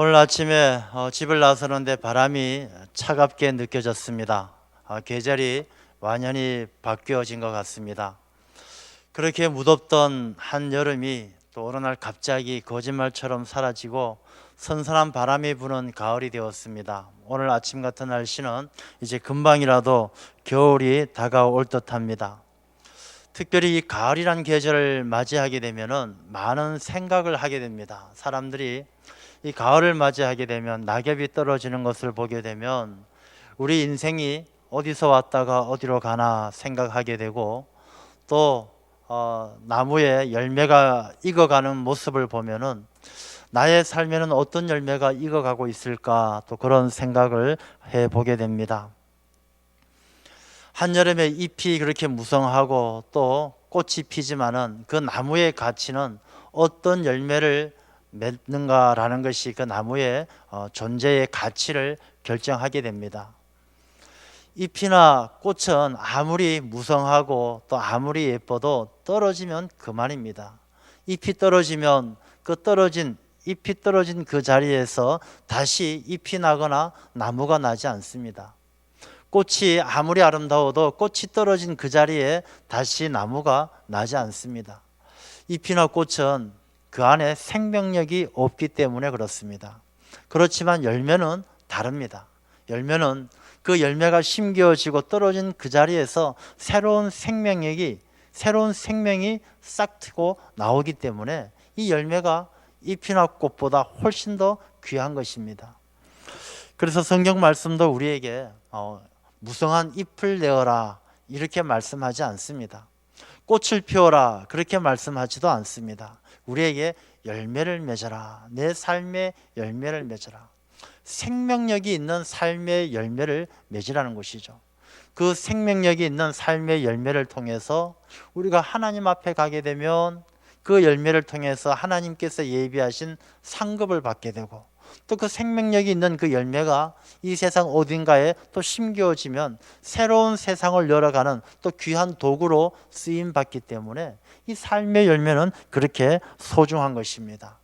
오늘 아침에 집을 나서는데 바람이 차갑게 느껴졌습니다. 계절이 완연히 바뀌어진 것 같습니다. 그렇게 무덥던 한여름이 또 어느 날 갑자기 거짓말처럼 사라지고 선선한 바람이 부는 가을이 되었습니다. 오늘 아침 같은 날씨는 이제 금방이라도 겨울이 다가올 듯합니다. 특별히 이 가을이란 계절을 맞이하게 되면은 많은 생각을 하게 됩니다. 사람들이 이 가을을 맞이하게 되면 낙엽이 떨어지는 것을 보게 되면 우리 인생이 어디서 왔다가 어디로 가나 생각하게 되고, 또 나무에 열매가 익어가는 모습을 보면은 나의 삶에는 어떤 열매가 익어가고 있을까, 또 그런 생각을 해보게 됩니다. 한여름에 잎이 그렇게 무성하고 또 꽃이 피지만은 그 나무의 가치는 어떤 열매를 맺는가라는 것이 그 나무의 존재의 가치를 결정하게 됩니다. 잎이나 꽃은 아무리 무성하고 또 아무리 예뻐도 떨어지면 그만입니다. 잎이 떨어지면 잎이 떨어진 그 자리에서 다시 잎이 나거나 나무가 나지 않습니다. 꽃이 아무리 아름다워도 꽃이 떨어진 그 자리에 다시 나무가 나지 않습니다. 잎이나 꽃은 그 안에 생명력이 없기 때문에 그렇습니다. 그렇지만 열매는 다릅니다. 열매는 그 열매가 심겨지고 떨어진 그 자리에서 새로운 생명이 싹 트고 나오기 때문에 이 열매가 잎이나 꽃보다 훨씬 더 귀한 것입니다. 그래서 성경 말씀도 우리에게 무성한 잎을 내어라 이렇게 말씀하지 않습니다. 꽃을 피워라 그렇게 말씀하지도 않습니다. 우리에게 열매를 맺어라, 내 삶의 열매를 맺어라, 생명력이 있는 삶의 열매를 맺으라는 것이죠. 그 생명력이 있는 삶의 열매를 통해서 우리가 하나님 앞에 가게 되면 그 열매를 통해서 하나님께서 예비하신 상급을 받게 되고, 또 그 생명력이 있는 그 열매가 이 세상 어딘가에 또 심겨지면 새로운 세상을 열어가는 또 귀한 도구로 쓰임 받기 때문에 이 삶의 열매는 그렇게 소중한 것입니다.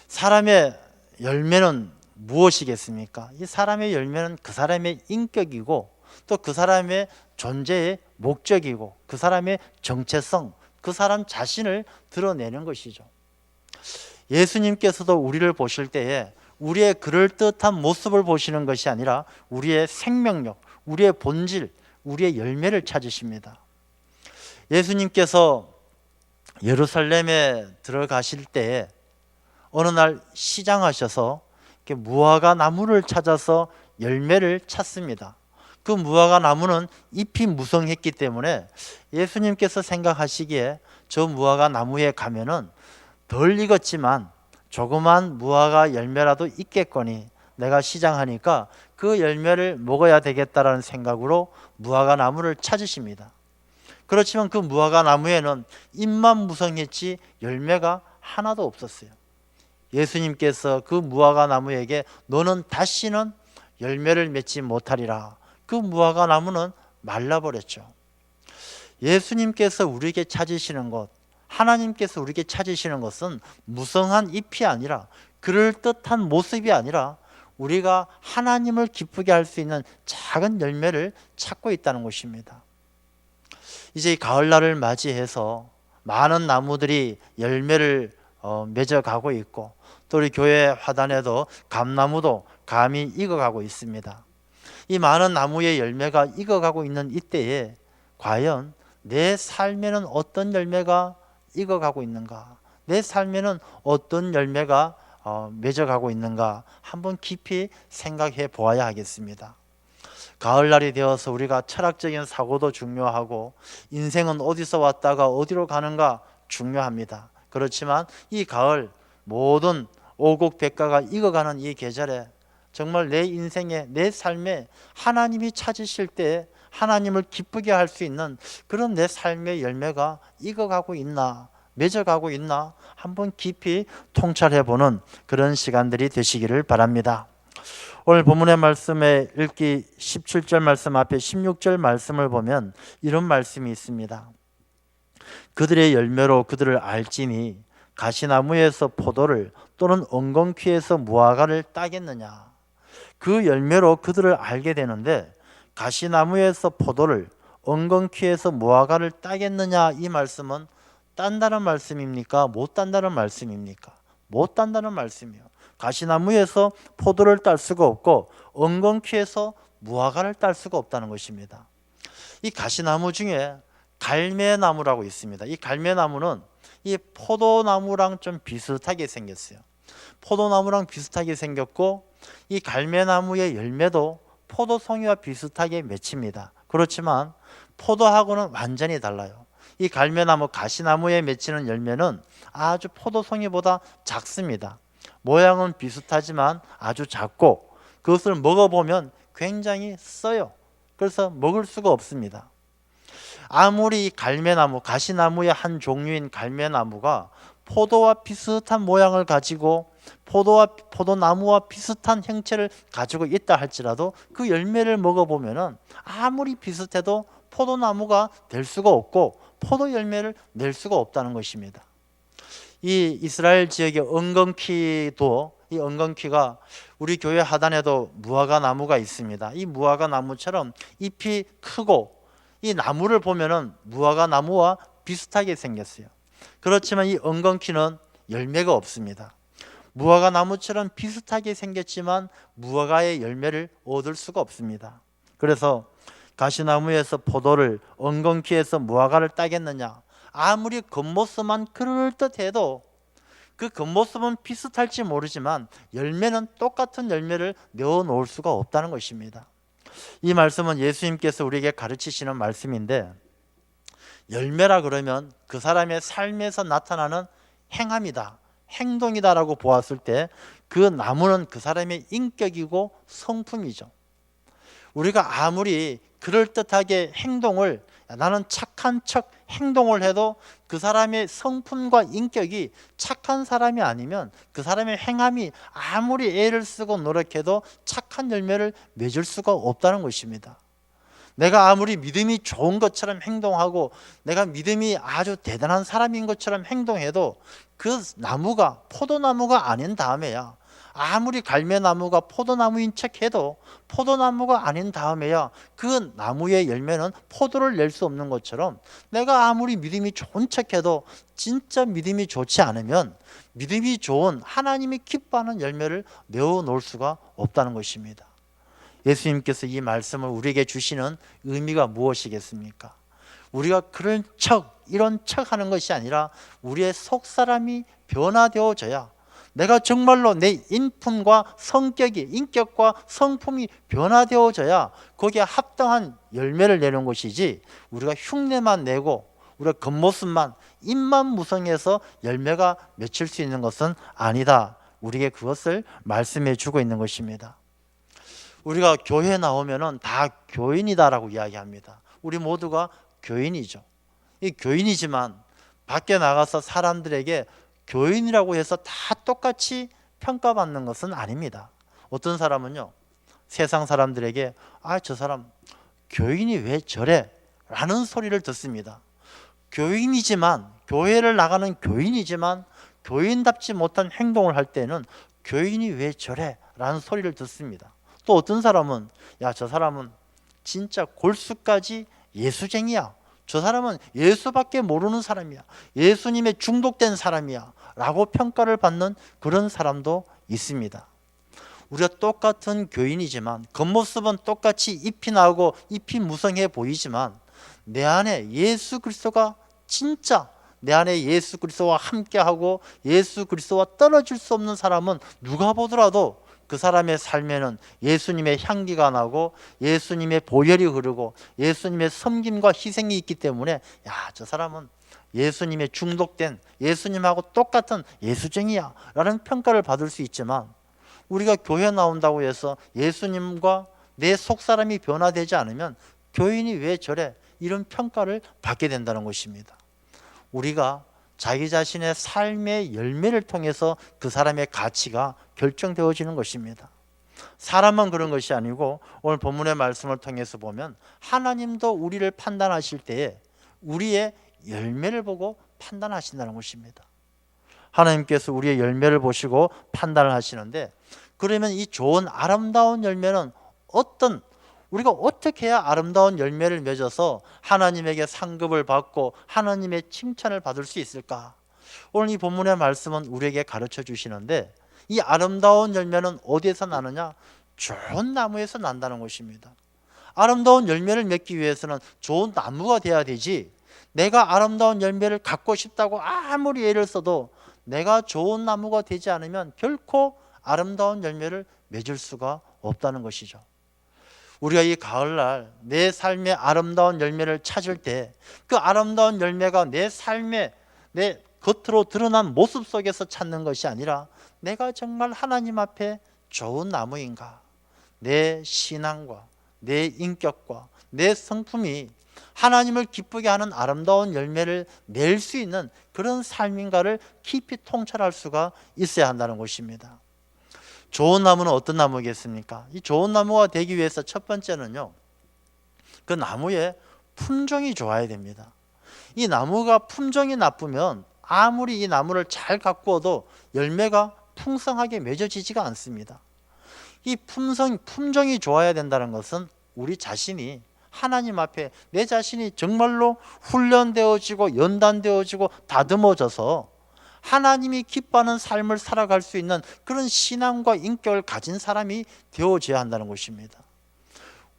사람의 열매는 무엇이겠습니까? 이 사람의 열매는 그 사람의 인격이고 또 그 사람의 존재의 목적이고 그 사람의 정체성, 그 사람 자신을 드러내는 것이죠. 예수님께서도 우리를 보실 때에 우리의 그럴듯한 모습을 보시는 것이 아니라 우리의 생명력, 우리의 본질, 우리의 열매를 찾으십니다. 예수님께서 예루살렘에 들어가실 때에 어느 날 시장하셔서 무화과 나무를 찾아서 열매를 찾습니다. 그 무화과 나무는 잎이 무성했기 때문에 예수님께서 생각하시기에 저 무화과 나무에 가면은 덜 익었지만 조그만 무화과 열매라도 있겠거니 내가 시장하니까 그 열매를 먹어야 되겠다라는 생각으로 무화과 나무를 찾으십니다. 그렇지만 그 무화과 나무에는 잎만 무성했지 열매가 하나도 없었어요. 예수님께서 그 무화과 나무에게 너는 다시는 열매를 맺지 못하리라. 그 무화과 나무는 말라버렸죠. 예수님께서 우리에게 찾으시는 것, 하나님께서 우리에게 찾으시는 것은 무성한 잎이 아니라, 그럴듯한 모습이 아니라 우리가 하나님을 기쁘게 할 수 있는 작은 열매를 찾고 있다는 것입니다. 이제 가을날을 맞이해서 많은 나무들이 열매를 맺어가고 있고, 또 우리 교회 화단에도 감나무도 감이 익어가고 있습니다. 이 많은 나무의 열매가 익어가고 있는 이때에 과연 내 삶에는 어떤 열매가 익어가고 있는가, 내 삶에는 어떤 열매가 맺어가고 있는가 한번 깊이 생각해 보아야 하겠습니다. 가을날이 되어서 우리가 철학적인 사고도 중요하고 인생은 어디서 왔다가 어디로 가는가 중요합니다. 그렇지만 이 가을 모든 오곡백과가 익어가는 이 계절에 정말 내 인생에, 내 삶에 하나님이 찾으실 때 하나님을 기쁘게 할 수 있는 그런 내 삶의 열매가 익어가고 있나, 맺어가고 있나 한번 깊이 통찰해보는 그런 시간들이 되시기를 바랍니다. 오늘 본문의 말씀에 읽기 17절 말씀 앞에 16절 말씀을 보면 이런 말씀이 있습니다. 그들의 열매로 그들을 알지니 가시나무에서 포도를 또는 엉겅퀴에서 무화과를 따겠느냐. 그 열매로 그들을 알게 되는데 가시나무에서 포도를 엉겅퀴에서 무화과를 따겠느냐, 이 말씀은 딴다는 말씀입니까? 못 딴다는 말씀입니까? 못 딴다는 말씀이에요. 가시나무에서 포도를 딸 수가 없고 엉겅퀴에서 무화과를 딸 수가 없다는 것입니다. 이 가시나무 중에 갈매나무라고 있습니다. 이 갈매나무는 이 포도나무랑 좀 비슷하게 생겼어요. 포도나무랑 비슷하게 생겼고 이 갈매나무의 열매도 포도송이와 비슷하게 맺힙니다. 그렇지만 포도하고는 완전히 달라요. 이 갈매나무, 가시나무에 맺히는 열매는 아주 포도송이보다 작습니다. 모양은 비슷하지만 아주 작고 그것을 먹어보면 굉장히 써요. 그래서 먹을 수가 없습니다. 아무리 갈매나무, 가시나무의 한 종류인 갈매나무가 포도와 비슷한 모양을 가지고 포도나무와 비슷한 형체를 가지고 있다 할지라도 그 열매를 먹어보면 아무리 비슷해도 포도나무가 될 수가 없고 포도 열매를 낼 수가 없다는 것입니다. 이 이스라엘 지역의 엉겅퀴도, 이 엉겅퀴가 우리 교회 하단에도 무화과 나무가 있습니다. 이 무화과 나무처럼 잎이 크고 이 나무를 보면은 무화과 나무와 비슷하게 생겼어요. 그렇지만 이 엉겅퀴는 열매가 없습니다. 무화과 나무처럼 비슷하게 생겼지만 무화과의 열매를 얻을 수가 없습니다. 그래서 가시나무에서 포도를 엉겅퀴에서 무화과를 따겠느냐, 아무리 겉모습만 그럴듯해도 그 겉모습은 비슷할지 모르지만 열매는 똑같은 열매를 내어놓을 수가 없다는 것입니다. 이 말씀은 예수님께서 우리에게 가르치시는 말씀인데, 열매라 그러면 그 사람의 삶에서 나타나는 행함이다, 행동이다라고 보았을 때 그 나무는 그 사람의 인격이고 성품이죠. 우리가 아무리 그럴듯하게 행동을, 나는 착한 척 행동을 해도 그 사람의 성품과 인격이 착한 사람이 아니면 그 사람의 행함이 아무리 애를 쓰고 노력해도 착한 열매를 맺을 수가 없다는 것입니다. 내가 아무리 믿음이 좋은 것처럼 행동하고 내가 믿음이 아주 대단한 사람인 것처럼 행동해도 그 나무가 포도나무가 아닌 다음에야, 아무리 갈매나무가 포도나무인 척해도 포도나무가 아닌 다음에야 그 나무의 열매는 포도를 낼 수 없는 것처럼, 내가 아무리 믿음이 좋은 척해도 진짜 믿음이 좋지 않으면 믿음이 좋은 하나님이 기뻐하는 열매를 내어놓을 수가 없다는 것입니다. 예수님께서 이 말씀을 우리에게 주시는 의미가 무엇이겠습니까? 우리가 그런 척, 이런 척 하는 것이 아니라 우리의 속사람이 변화되어져야, 내가 정말로 내 인품과 성격이, 인격과 성품이 변화되어져야 거기에 합당한 열매를 내는 것이지, 우리가 흉내만 내고 우리가 겉모습만, 입만 무성해서 열매가 맺힐 수 있는 것은 아니다. 우리에게 그것을 말씀해 주고 있는 것입니다. 우리가 교회에 나오면은 다 교인이다라고 이야기합니다. 우리 모두가 교인이죠. 이 교인이지만 밖에 나가서 사람들에게 교인이라고 해서 다 똑같이 평가받는 것은 아닙니다. 어떤 사람은요, 세상 사람들에게 저 사람 교인이 왜 저래? 라는 소리를 듣습니다. 교인이지만, 교회를 나가는 교인이지만 교인답지 못한 행동을 할 때는 교인이 왜 저래? 라는 소리를 듣습니다. 또 어떤 사람은 저 사람은 진짜 골수까지 예수쟁이야, 저 사람은 예수밖에 모르는 사람이야, 예수님에 중독된 사람이야 라고 평가를 받는 그런 사람도 있습니다. 우리가 똑같은 교인이지만, 겉모습은 똑같이 잎이 나오고 잎이 무성해 보이지만 내 안에 예수 그리스도가 진짜, 내 안에 예수 그리스도와 함께하고 예수 그리스도와 떨어질 수 없는 사람은 누가 보더라도 그 사람의 삶에는 예수님의 향기가 나고 예수님의 보혈이 흐르고 예수님의 섬김과 희생이 있기 때문에 저 사람은 예수님에 중독된, 예수님하고 똑같은 예수쟁이야 라는 평가를 받을 수 있지만, 우리가 교회 나온다고 해서 예수님과 내 속사람이 변화되지 않으면 교인이 왜 저래? 이런 평가를 받게 된다는 것입니다. 우리가 자기 자신의 삶의 열매를 통해서 그 사람의 가치가 결정되어지는 것입니다. 사람만 그런 것이 아니고 오늘 본문의 말씀을 통해서 보면 하나님도 우리를 판단하실 때에 우리의 열매를 보고 판단하신다는 것입니다. 하나님께서 우리의 열매를 보시고 판단을 하시는데, 그러면 이 좋은 아름다운 열매는 우리가 어떻게 해야 아름다운 열매를 맺어서 하나님에게 상급을 받고 하나님의 칭찬을 받을 수 있을까? 오늘 이 본문의 말씀은 우리에게 가르쳐 주시는데, 이 아름다운 열매는 어디에서 나느냐? 좋은 나무에서 난다는 것입니다. 아름다운 열매를 맺기 위해서는 좋은 나무가 돼야 되지, 내가 아름다운 열매를 갖고 싶다고 아무리 애를 써도 내가 좋은 나무가 되지 않으면 결코 아름다운 열매를 맺을 수가 없다는 것이죠. 우리가 이 가을날 내 삶의 아름다운 열매를 찾을 때, 그 아름다운 열매가 내 삶의 내 겉으로 드러난 모습 속에서 찾는 것이 아니라, 내가 정말 하나님 앞에 좋은 나무인가, 내 신앙과 내 인격과 내 성품이 하나님을 기쁘게 하는 아름다운 열매를 낼 수 있는 그런 삶인가를 깊이 통찰할 수가 있어야 한다는 것입니다. 좋은 나무는 어떤 나무겠습니까? 이 좋은 나무가 되기 위해서 첫 번째는요, 그 나무의 품종이 좋아야 됩니다. 이 나무가 품종이 나쁘면 아무리 이 나무를 잘 가꾸어도 열매가 풍성하게 맺어지지가 않습니다. 이 품종이 좋아야 된다는 것은 우리 자신이 하나님 앞에 내 자신이 정말로 훈련되어지고 연단되어지고 다듬어져서 하나님이 기뻐하는 삶을 살아갈 수 있는 그런 신앙과 인격을 가진 사람이 되어져야 한다는 것입니다.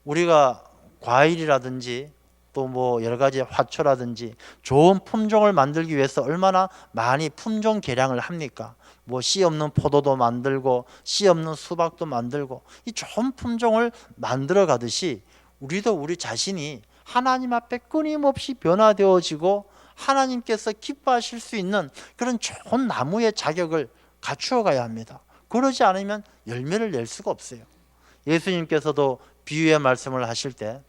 우리가 과일이라든지 또 뭐 여러 가지 화초라든지 좋은 품종을 만들기 위해서 얼마나 많이 품종 개량을 합니까? 뭐 씨 없는 포도도 만들고 씨 없는 수박도 만들고, 이 좋은 품종을 만들어 가듯이 우리도 우리 자신이 하나님 앞에 끊임없이 변화되어지고 하나님께서 기뻐하실 수 있는 그런 좋은 나무의 자격을 갖추어 가야 합니다. 그러지 않으면 열매를 낼 수가 없어요. 예수님께서도 비유의 말씀을 하실 때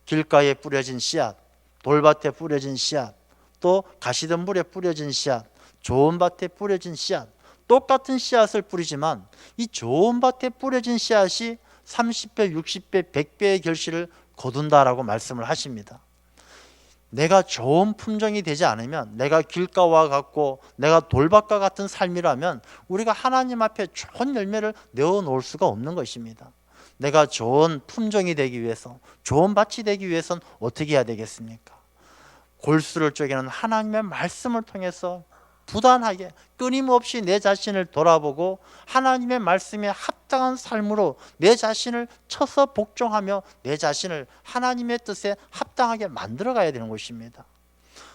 길가에 뿌려진 씨앗, 돌밭에 뿌려진 씨앗, 또 가시덤불에 뿌려진 씨앗, 좋은 밭에 뿌려진 씨앗, 똑같은 씨앗을 뿌리지만 이 좋은 밭에 뿌려진 씨앗이 30배, 60배, 100배의 결실을 거둔다라고 말씀을 하십니다. 내가 좋은 품종이 되지 않으면, 내가 길가와 같고 내가 돌밭과 같은 삶이라면 우리가 하나님 앞에 좋은 열매를 내어놓을 수가 없는 것입니다. 내가 좋은 품종이 되기 위해서, 좋은 밭이 되기 위해서는 어떻게 해야 되겠습니까? 골수를 쪼개는 하나님의 말씀을 통해서 부단하게 끊임없이 내 자신을 돌아보고 하나님의 말씀에 합당한 삶으로 내 자신을 쳐서 복종하며 내 자신을 하나님의 뜻에 합당하게 만들어 가야 되는 것입니다.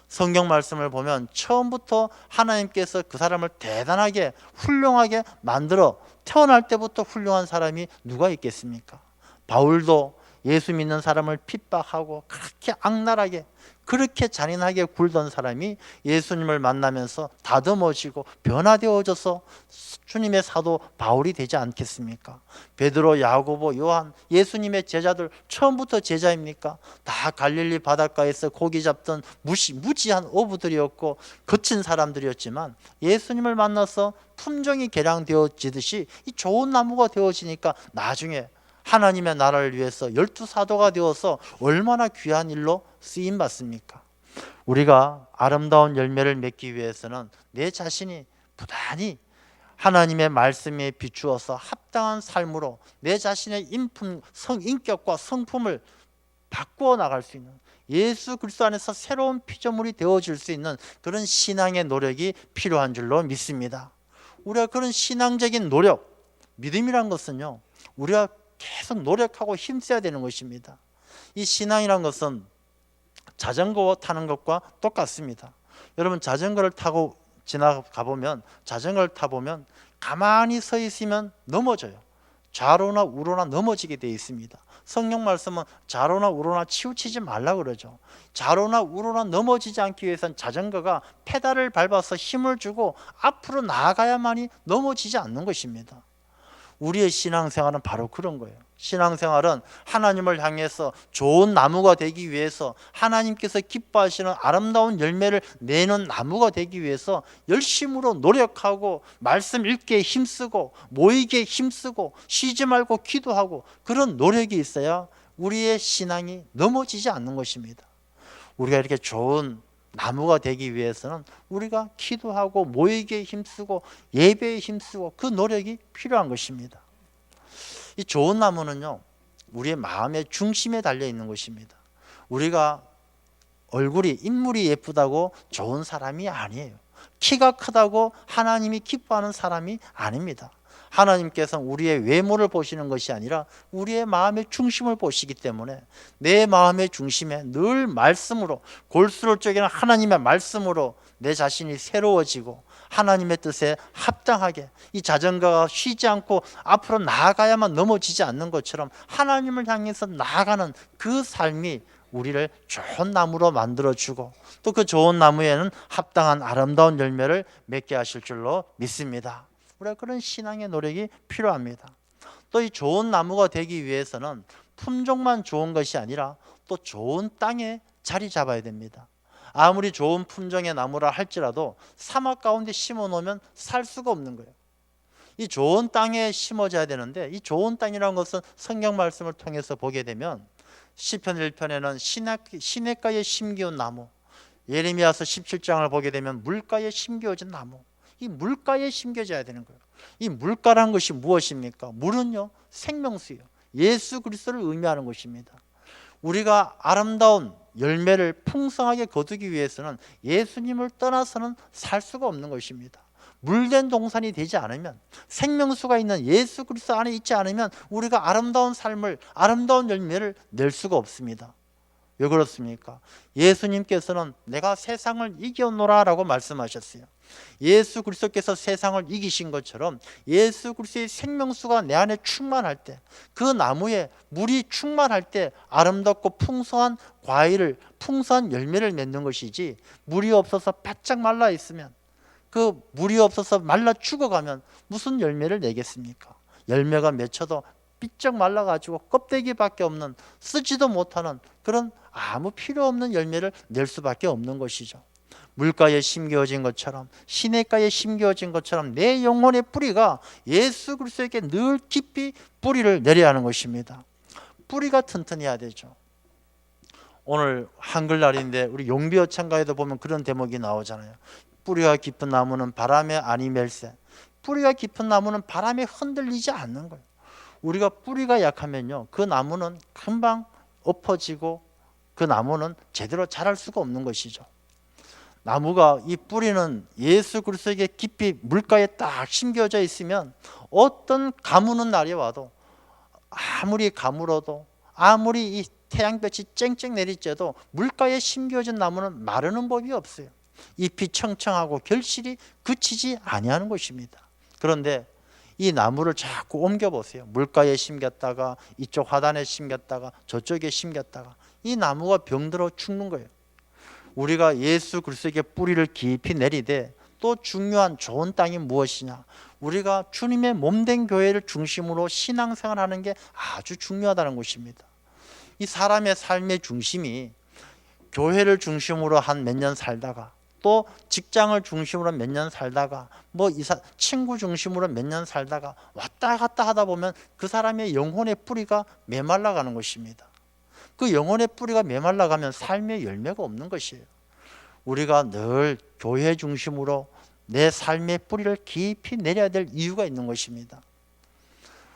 성경 말씀을 보면 처음부터 하나님께서 그 사람을 대단하게 훌륭하게 만들어, 태어날 때부터 훌륭한 사람이 누가 있겠습니까? 바울도 예수 믿는 사람을 핍박하고 그렇게 악랄하게, 그렇게 잔인하게 굴던 사람이 예수님을 만나면서 다듬어지고 변화되어져서 주님의 사도 바울이 되지 않겠습니까? 베드로, 야고보, 요한, 예수님의 제자들 처음부터 제자입니까? 다 갈릴리 바닷가에서 고기 잡던 무지한 어부들이었고 거친 사람들이었지만, 예수님을 만나서 품종이 개량되어지듯이 이 좋은 나무가 되어지니까 나중에 하나님의 나라를 위해서 12사도가 되어서 얼마나 귀한 일로 쓰임 받습니까? 우리가 아름다운 열매를 맺기 위해서는 내 자신이 부단히 하나님의 말씀에 비추어서 합당한 삶으로 내 자신의 인격과 성품을 바꾸어 나갈 수 있는, 예수 그리스도 안에서 새로운 피조물이 되어질 수 있는 그런 신앙의 노력이 필요한 줄로 믿습니다. 우리가 그런 신앙적인 노력, 믿음이란 것은요, 우리가 계속 노력하고 힘써야 되는 것입니다. 이 신앙이란 것은 자전거 타는 것과 똑같습니다. 여러분, 자전거를 타고 지나가 보면, 자전거를 타보면 가만히 서 있으면 넘어져요. 좌로나 우로나 넘어지게 되어 있습니다. 성경 말씀은 좌로나 우로나 치우치지 말라 그러죠. 좌로나 우로나 넘어지지 않기 위해서는 자전거가 페달을 밟아서 힘을 주고 앞으로 나아가야만이 넘어지지 않는 것입니다. 우리의 신앙생활은 바로 그런 거예요. 신앙생활은 하나님을 향해서 좋은 나무가 되기 위해서, 하나님께서 기뻐하시는 아름다운 열매를 내는 나무가 되기 위해서 열심으로 노력하고 말씀 읽기에 힘쓰고 모이기에 힘쓰고 쉬지 말고 기도하고, 그런 노력이 있어야 우리의 신앙이 넘어지지 않는 것입니다. 우리가 이렇게 좋은 나무가 되기 위해서는 우리가 기도하고 모이기에 힘쓰고 예배에 힘쓰고 그 노력이 필요한 것입니다. 이 좋은 나무는요, 우리의 마음의 중심에 달려 있는 것입니다. 우리가 얼굴이 인물이 예쁘다고 좋은 사람이 아니에요. 키가 크다고 하나님이 기뻐하는 사람이 아닙니다. 하나님께서는 우리의 외모를 보시는 것이 아니라 우리의 마음의 중심을 보시기 때문에 내 마음의 중심에 늘 말씀으로, 골수를 쪼개는 하나님의 말씀으로 내 자신이 새로워지고 하나님의 뜻에 합당하게, 이 자전거가 쉬지 않고 앞으로 나아가야만 넘어지지 않는 것처럼 하나님을 향해서 나아가는 그 삶이 우리를 좋은 나무로 만들어주고 또 그 좋은 나무에는 합당한 아름다운 열매를 맺게 하실 줄로 믿습니다. 우리가 그런 신앙의 노력이 필요합니다. 또 이 좋은 나무가 되기 위해서는 품종만 좋은 것이 아니라 또 좋은 땅에 자리 잡아야 됩니다. 아무리 좋은 품종의 나무라 할지라도 사막 가운데 심어 놓으면 살 수가 없는 거예요. 이 좋은 땅에 심어져야 되는데, 이 좋은 땅이라는 것은 성경 말씀을 통해서 보게 되면 시편 1편에는 시냇가에 심기운 나무, 예레미야서 17장을 보게 되면 물가에 심겨진 나무, 이 물가에 심겨져야 되는 거예요. 이 물가라는 것이 무엇입니까? 물은요, 생명수예요. 예수 그리스도를 의미하는 것입니다. 우리가 아름다운 열매를 풍성하게 거두기 위해서는 예수님을 떠나서는 살 수가 없는 것입니다. 물된 동산이 되지 않으면, 생명수가 있는 예수 그리스도 안에 있지 않으면 우리가 아름다운 삶을, 아름다운 열매를 낼 수가 없습니다. 왜 그렇습니까? 예수님께서는 내가 세상을 이겨노라 라고 말씀하셨어요. 예수 그리스도께서 세상을 이기신 것처럼 예수 그리스도의 생명수가 내 안에 충만할 때, 그 나무에 물이 충만할 때 아름답고 풍성한 과일을, 풍성한 열매를 맺는 것이지, 물이 없어서 바짝 말라 있으면, 그 물이 없어서 말라 죽어가면 무슨 열매를 내겠습니까? 열매가 맺혀도 삐쩍 말라가지고 껍데기밖에 없는, 쓰지도 못하는 그런 아무 필요 없는 열매를 낼 수밖에 없는 것이죠. 물가에 심겨진 것처럼, 시냇가에 심겨진 것처럼 내 영혼의 뿌리가 예수 그리스도에게 늘 깊이 뿌리를 내려야 하는 것입니다. 뿌리가 튼튼해야 되죠. 오늘 한글날인데 우리 용비어창가에도 보면 그런 대목이 나오잖아요. 뿌리가 깊은 나무는 바람에 아니 멜세. 뿌리가 깊은 나무는 바람에 흔들리지 않는 거예요. 우리가 뿌리가 약하면요, 그 나무는 금방 엎어지고 그 나무는 제대로 자랄 수가 없는 것이죠. 나무가, 이 뿌리는 예수 그리스도에게 깊이 물가에 딱 심겨져 있으면 어떤 가무는 날이 와도, 아무리 가물어도, 아무리 이 태양볕이 쨍쨍 내리쬐도 물가에 심겨진 나무는 마르는 법이 없어요. 잎이 청청하고 결실이 그치지 아니하는 것입니다. 그런데 이 나무를 자꾸 옮겨보세요. 물가에 심겼다가 이쪽 화단에 심겼다가 저쪽에 심겼다가 이 나무가 병들어 죽는 거예요. 우리가 예수 그리스도에게 뿌리를 깊이 내리되 또 중요한 좋은 땅이 무엇이냐? 우리가 주님의 몸된 교회를 중심으로 신앙생활하는 게 아주 중요하다는 것입니다. 이 사람의 삶의 중심이 교회를 중심으로 한 몇 년 살다가, 또 직장을 중심으로 몇 년 살다가, 친구 중심으로 몇 년 살다가 왔다 갔다 하다 보면 그 사람의 영혼의 뿌리가 메말라가는 것입니다. 그 영혼의 뿌리가 메말라가면 삶의 열매가 없는 것이에요. 우리가 늘 교회 중심으로 내 삶의 뿌리를 깊이 내려야 될 이유가 있는 것입니다.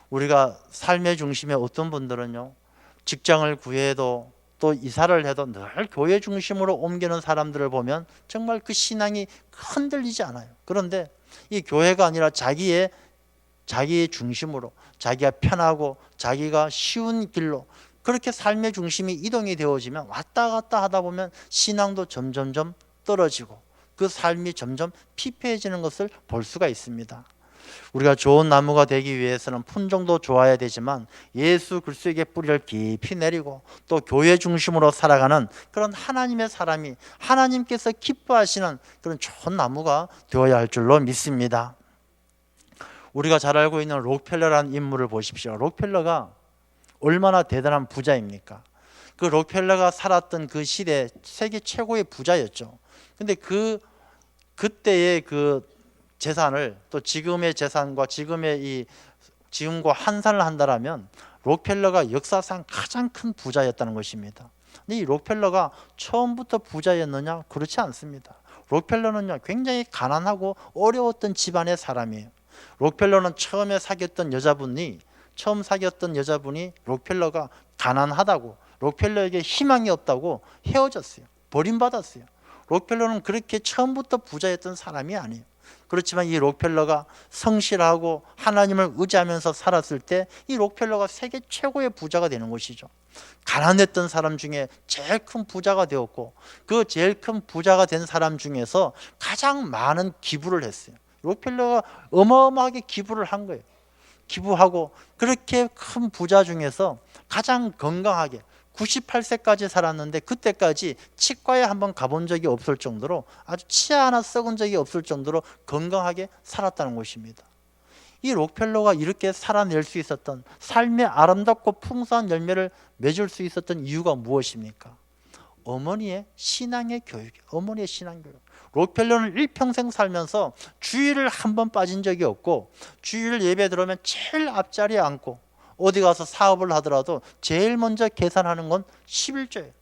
우리가 삶의 중심에 어떤 분들은요, 직장을 구해도 또 이사를 해도 늘 교회 중심으로 옮기는 사람들을 보면 정말 그 신앙이 흔들리지 않아요. 그런데 이 교회가 아니라 자기의 중심으로, 자기가 편하고 자기가 쉬운 길로 그렇게 삶의 중심이 이동이 되어지면 왔다 갔다 하다 보면 신앙도 점점점 떨어지고 그 삶이 점점 피폐해지는 것을 볼 수가 있습니다. 우리가 좋은 나무가 되기 위해서는 품종도 좋아야 되지만 예수 그리스도에게 뿌리를 깊이 내리고 또 교회 중심으로 살아가는 그런 하나님의 사람이, 하나님께서 기뻐하시는 그런 좋은 나무가 되어야 할 줄로 믿습니다. 우리가 잘 알고 있는 록펠러라는 인물을 보십시오. 록펠러가 얼마나 대단한 부자입니까? 그 록펠러가 살았던 그 시대 세계 최고의 부자였죠. 근데 그때의 그 재산을 또 지금의 재산과 지금과 환산을 한다면 록펠러가 역사상 가장 큰 부자였다는 것입니다. 근데 이 록펠러가 처음부터 부자였느냐? 그렇지 않습니다. 록펠러는요, 굉장히 가난하고 어려웠던 집안의 사람이에요. 록펠러는 처음 사귀었던 여자분이 록펠러가 가난하다고, 록펠러에게 희망이 없다고 헤어졌어요. 버림받았어요. 록펠러는 그렇게 처음부터 부자였던 사람이 아니에요. 그렇지만 이 록펠러가 성실하고 하나님을 의지하면서 살았을 때 이 록펠러가 세계 최고의 부자가 되는 것이죠. 가난했던 사람 중에 제일 큰 부자가 되었고, 그 제일 큰 부자가 된 사람 중에서 가장 많은 기부를 했어요. 록펠러가 어마어마하게 기부를 한 거예요. 기부하고 그렇게 큰 부자 중에서 가장 건강하게 98세까지 살았는데, 그때까지 치과에 한번 가본 적이 없을 정도로, 아주 치아 하나 썩은 적이 없을 정도로 건강하게 살았다는 것입니다. 이 록펠러가 이렇게 살아낼 수 있었던, 삶의 아름답고 풍성한 열매를 맺을 수 있었던 이유가 무엇입니까? 어머니의 신앙의 교육이에요. 어머니의 신앙 교육. 록펠러는 일평생 살면서 주일을 한 번 빠진 적이 없고, 주일 예배 들어오면 제일 앞자리에 앉고, 어디 가서 사업을 하더라도 제일 먼저 계산하는 건 11조예요.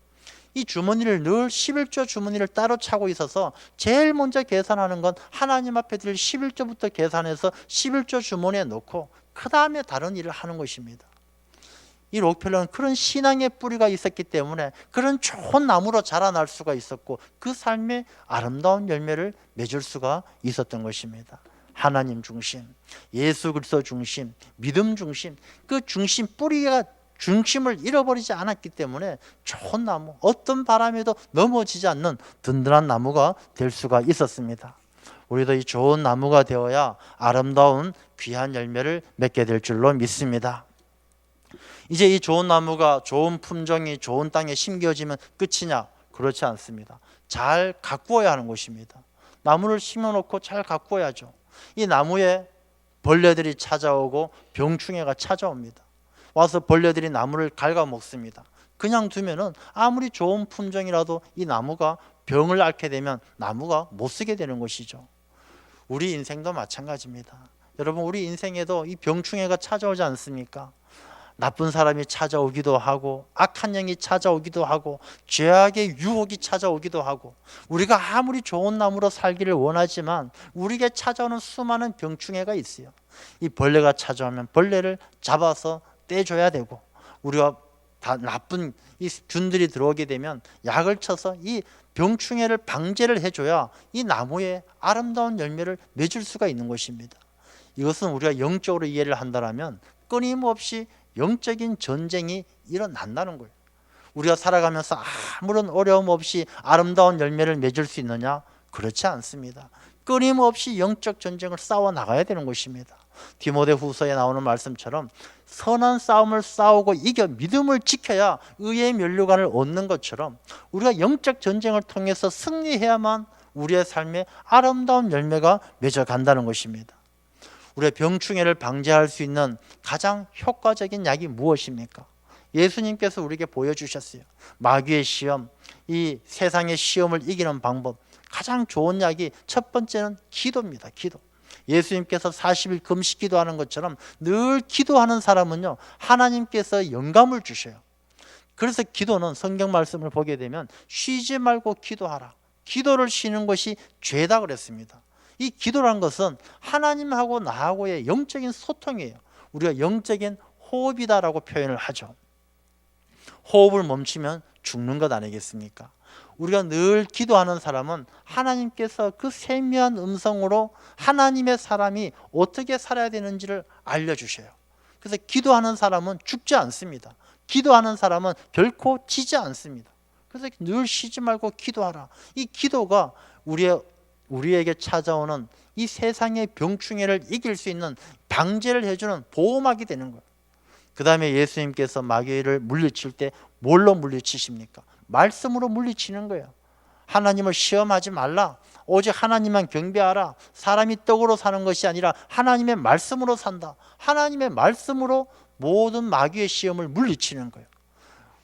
이 주머니를 늘 11조 주머니를 따로 차고 있어서 제일 먼저 계산하는 건 하나님 앞에 드릴 11조부터 계산해서 11조 주머니에 넣고 그 다음에 다른 일을 하는 것입니다. 이 록펠러는 그런 신앙의 뿌리가 있었기 때문에 그런 좋은 나무로 자라날 수가 있었고, 그 삶의 아름다운 열매를 맺을 수가 있었던 것입니다. 하나님 중심, 예수 그리스도 중심, 믿음 중심, 그 중심, 뿌리가 중심을 잃어버리지 않았기 때문에 좋은 나무, 어떤 바람에도 넘어지지 않는 든든한 나무가 될 수가 있었습니다. 우리도 이 좋은 나무가 되어야 아름다운 귀한 열매를 맺게 될 줄로 믿습니다. 이제 이 좋은 나무가 좋은 품종이 좋은 땅에 심겨지면 끝이냐? 그렇지 않습니다. 잘 가꾸어야 하는 것입니다. 나무를 심어놓고 잘 가꾸어야죠. 이 나무에 벌레들이 찾아오고 병충해가 찾아옵니다. 와서 벌레들이 나무를 갉아먹습니다. 그냥 두면은 아무리 좋은 품종이라도 이 나무가 병을 앓게 되면 나무가 못 쓰게 되는 것이죠. 우리 인생도 마찬가지입니다. 여러분, 우리 인생에도 이 병충해가 찾아오지 않습니까? 나쁜 사람이 찾아오기도 하고, 악한 영이 찾아오기도 하고, 죄악의 유혹이 찾아오기도 하고, 우리가 아무리 좋은 나무로 살기를 원하지만 우리에게 찾아오는 수많은 병충해가 있어요. 이 벌레가 찾아오면 벌레를 잡아서 떼줘야 되고, 우리가 다 나쁜 이 균들이 들어오게 되면 약을 쳐서 이 병충해를 방제를 해줘야 이 나무에 아름다운 열매를 맺을 수가 있는 것입니다. 이것은 우리가 영적으로 이해를 한다면 끊임없이 영적인 전쟁이 일어난다는 거예요. 우리가 살아가면서 아무런 어려움 없이 아름다운 열매를 맺을 수 있느냐? 그렇지 않습니다. 끊임없이 영적 전쟁을 싸워 나가야 되는 것입니다. 디모데후서에 나오는 말씀처럼 선한 싸움을 싸우고 이겨 믿음을 지켜야 의의 면류관을 얻는 것처럼, 우리가 영적 전쟁을 통해서 승리해야만 우리의 삶에 아름다운 열매가 맺어간다는 것입니다. 우리의 병충해를 방지할 수 있는 가장 효과적인 약이 무엇입니까? 예수님께서 우리에게 보여주셨어요. 마귀의 시험, 이 세상의 시험을 이기는 방법, 가장 좋은 약이 첫 번째는 기도입니다. 기도. 예수님께서 40일 금식 기도하는 것처럼 늘 기도하는 사람은요, 하나님께서 영감을 주셔요. 그래서 기도는, 성경 말씀을 보게 되면 쉬지 말고 기도하라, 기도를 쉬는 것이 죄다 그랬습니다. 이 기도란 것은 하나님하고 나하고의 영적인 소통이에요. 우리가 영적인 호흡이다라고 표현을 하죠. 호흡을 멈추면 죽는 것 아니겠습니까? 우리가 늘 기도하는 사람은 하나님께서 그 세미한 음성으로 하나님의 사람이 어떻게 살아야 되는지를 알려주셔요. 그래서 기도하는 사람은 죽지 않습니다. 기도하는 사람은 결코 지지 않습니다. 그래서 늘 쉬지 말고 기도하라. 이 기도가 우리에게 찾아오는 이 세상의 병충해를 이길 수 있는 방제를 해주는 보호막이 되는 거예요. 그 다음에 예수님께서 마귀를 물리칠 때 뭘로 물리치십니까? 말씀으로 물리치는 거예요. 하나님을 시험하지 말라, 오직 하나님만 경배하라. 사람이 떡으로 사는 것이 아니라 하나님의 말씀으로 산다. 하나님의 말씀으로 모든 마귀의 시험을 물리치는 거예요.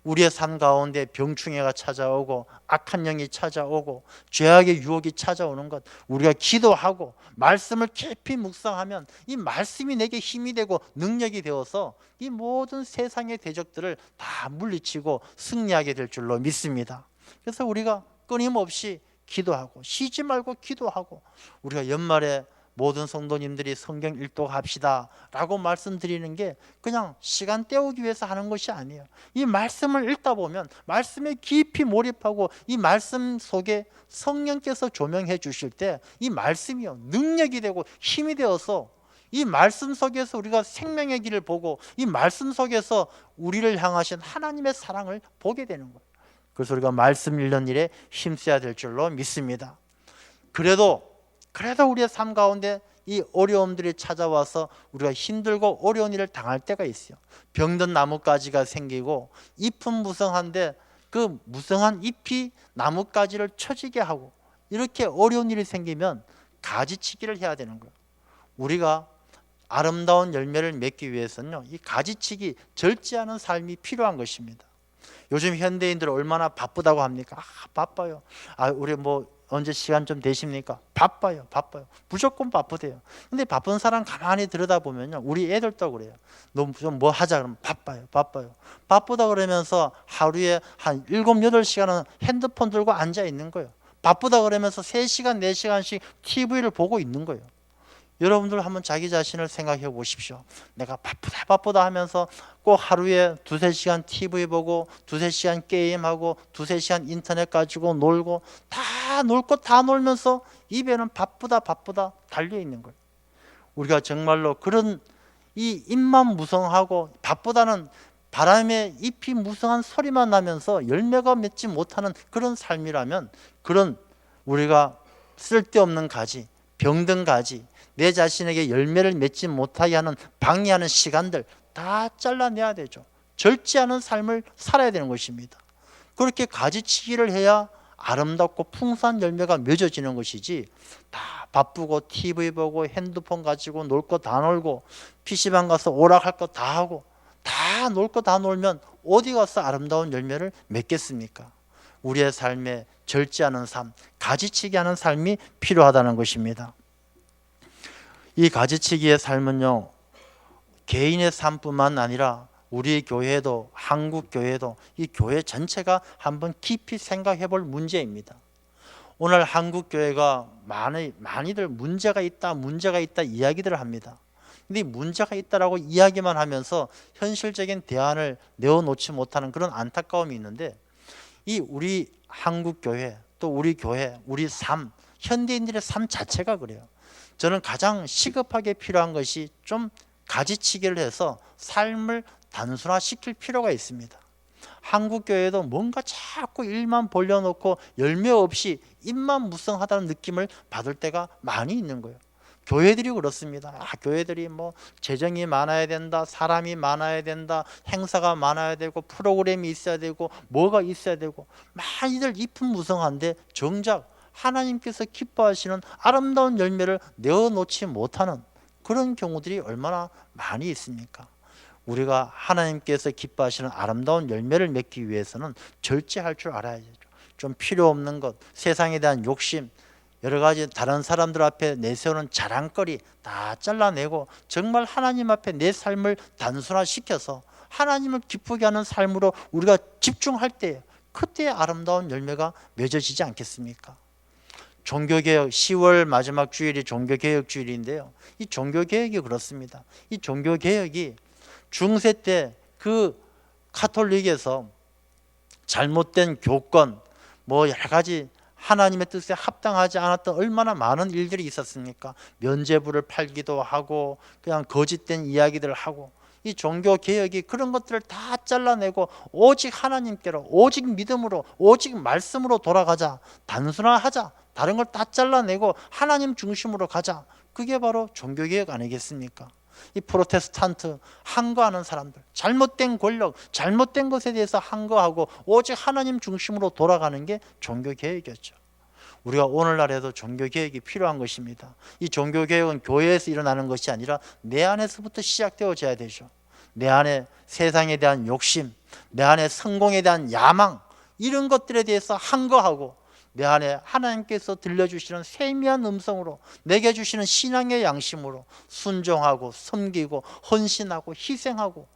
우리의 삶 가운데 병충해가 찾아오고 악한 영이 찾아오고 죄악의 유혹이 찾아오는 것, 우리가 기도하고 말씀을 깊이 묵상하면 이 말씀이 내게 힘이 되고 능력이 되어서 이 모든 세상의 대적들을 다 물리치고 승리하게 될 줄로 믿습니다. 그래서 우리가 끊임없이 기도하고 쉬지 말고 기도하고, 우리가 연말에 모든 성도님들이 성경 일독합시다 라고 말씀드리는 게 그냥 시간 때우기 위해서 하는 것이 아니에요. 이 말씀을 읽다 보면 말씀에 깊이 몰입하고 이 말씀 속에 성령께서 조명해 주실 때 이 말씀이요 능력이 되고 힘이 되어서 이 말씀 속에서 우리가 생명의 길을 보고 이 말씀 속에서 우리를 향하신 하나님의 사랑을 보게 되는 거예요. 그래서 우리가 말씀 읽는 일에 힘써야 될 줄로 믿습니다. 그래도 우리의 삶 가운데 이 어려움들이 찾아와서 우리가 힘들고 어려운 일을 당할 때가 있어요. 병든 나뭇가지가 생기고 잎은 무성한데 그 무성한 잎이 나뭇가지를 처지게 하고, 이렇게 어려운 일이 생기면 가지치기를 해야 되는 거예요. 우리가 아름다운 열매를 맺기 위해서는요, 이 가지치기, 절제하는 삶이 필요한 것입니다. 요즘 현대인들 얼마나 바쁘다고 합니까? 바빠요. 우리 언제 시간 좀 되십니까? 바빠요. 무조건 바쁘대요. 근데 바쁜 사람 가만히 들여다보면요, 우리 애들도 그래요. 너 좀 뭐 하자 그러면 바빠요. 바쁘다 그러면서 하루에 한 7, 8시간은 핸드폰 들고 앉아 있는 거예요. 바쁘다 그러면서 3시간, 4시간씩 TV를 보고 있는 거예요. 여러분들 한번 자기 자신을 생각해 보십시오. 내가 바쁘다 하면서 꼭 하루에 2, 3시간 TV 보고 2, 3시간 게임하고 2, 3시간 인터넷 가지고 놀고 다 놀 것 다 놀면서 입에는 바쁘다 달려 있는 거예요. 우리가 정말로 그런 이 입만 무성하고 바쁘다는 바람에 잎이 무성한 소리만 나면서 열매가 맺지 못하는 그런 삶이라면, 그런 우리가 쓸데없는 가지, 병든 가지, 내 자신에게 열매를 맺지 못하게 하는 방해하는 시간들 다 잘라내야 되죠. 절제하는 삶을 살아야 되는 것입니다. 그렇게 가지치기를 해야 아름답고 풍성한 열매가 맺어지는 것이지, 다 바쁘고 TV 보고 핸드폰 가지고 놀 거 다 놀고 PC방 가서 오락할 거 다 하고 다 놀 거 다 놀면 어디 가서 아름다운 열매를 맺겠습니까? 우리의 삶에 절제하는 삶, 가지치기 하는 삶이 필요하다는 것입니다. 이 가지치기의 삶은요, 개인의 삶뿐만 아니라 우리 교회도, 한국 교회도, 이 교회 전체가 한번 깊이 생각해 볼 문제입니다. 오늘 한국 교회가 많이들 문제가 있다 이야기들을 합니다. 근데 문제가 있다라고 이야기만 하면서 현실적인 대안을 내어놓지 못하는 그런 안타까움이 있는데, 이 우리 한국 교회, 또 우리 교회, 우리 삶, 현대인들의 삶 자체가 그래요. 저는 가장 시급하게 필요한 것이 좀 가지치기를 해서 삶을 단순화시킬 필요가 있습니다. 한국 교회도 뭔가 자꾸 일만 벌려놓고 열매 없이 입만 무성하다는 느낌을 받을 때가 많이 있는 거예요. 교회들이 그렇습니다. 교회들이 재정이 많아야 된다, 사람이 많아야 된다, 행사가 많아야 되고 프로그램이 있어야 되고 뭐가 있어야 되고 많이들 잎은 무성한데 정작 하나님께서 기뻐하시는 아름다운 열매를 내어놓지 못하는 그런 경우들이 얼마나 많이 있습니까? 우리가 하나님께서 기뻐하시는 아름다운 열매를 맺기 위해서는 절제할 줄 알아야죠. 좀 필요 없는 것, 세상에 대한 욕심, 여러 가지 다른 사람들 앞에 내세우는 자랑거리 다 잘라내고 정말 하나님 앞에 내 삶을 단순화시켜서 하나님을 기쁘게 하는 삶으로 우리가 집중할 때, 그때 아름다운 열매가 맺어지지 않겠습니까? 종교개혁, 10월 마지막 주일이 종교개혁 주일인데요, 이 종교개혁이 그렇습니다. 이 종교개혁이 중세 때 그 카톨릭에서 잘못된 교권, 여러 가지 하나님의 뜻에 합당하지 않았던 얼마나 많은 일들이 있었습니까? 면죄부를 팔기도 하고 그냥 거짓된 이야기들을 하고, 이 종교개혁이 그런 것들을 다 잘라내고 오직 하나님께로, 오직 믿음으로, 오직 말씀으로 돌아가자, 단순화하자, 다른 걸 다 잘라내고 하나님 중심으로 가자, 그게 바로 종교개혁 아니겠습니까? 이 프로테스탄트 항거하는 사람들, 잘못된 권력, 잘못된 것에 대해서 항거하고 오직 하나님 중심으로 돌아가는 게 종교개혁이었죠. 우리가 오늘날에도 종교개혁이 필요한 것입니다. 이 종교개혁은 교회에서 일어나는 것이 아니라 내 안에서부터 시작되어져야 되죠. 내 안에 세상에 대한 욕심, 내 안에 성공에 대한 야망, 이런 것들에 대해서 항거하고 내 안에 하나님께서 들려주시는 세미한 음성으로 내게 주시는 신앙의 양심으로 순종하고 섬기고 헌신하고 희생하고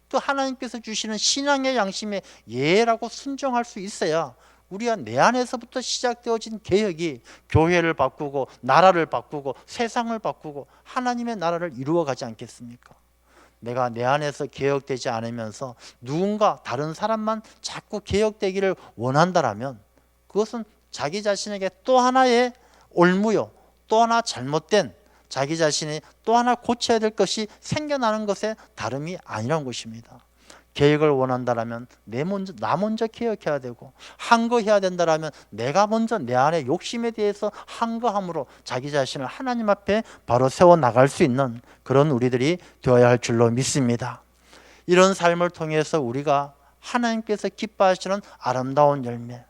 또 하나님께서 주시는 신앙의 양심에 예라고 순종할 수 있어야 우리가 내 안에서부터 시작되어진 개혁이 교회를 바꾸고 나라를 바꾸고 세상을 바꾸고 하나님의 나라를 이루어가지 않겠습니까? 내가 내 안에서 개혁되지 않으면서 누군가 다른 사람만 자꾸 개혁되기를 원한다라면 그것은 자기 자신에게 또 하나의 올무요, 또 하나 잘못된 자기 자신이 또 하나 고쳐야 될 것이 생겨나는 것에 다름이 아니라는 것입니다. 개혁을 원한다라면 나 먼저 개혁해야 되고, 항거해야 된다라면 내가 먼저 내 안의 욕심에 대해서 항거함으로 자기 자신을 하나님 앞에 바로 세워 나갈 수 있는 그런 우리들이 되어야 할 줄로 믿습니다. 이런 삶을 통해서 우리가 하나님께서 기뻐하시는 아름다운 열매,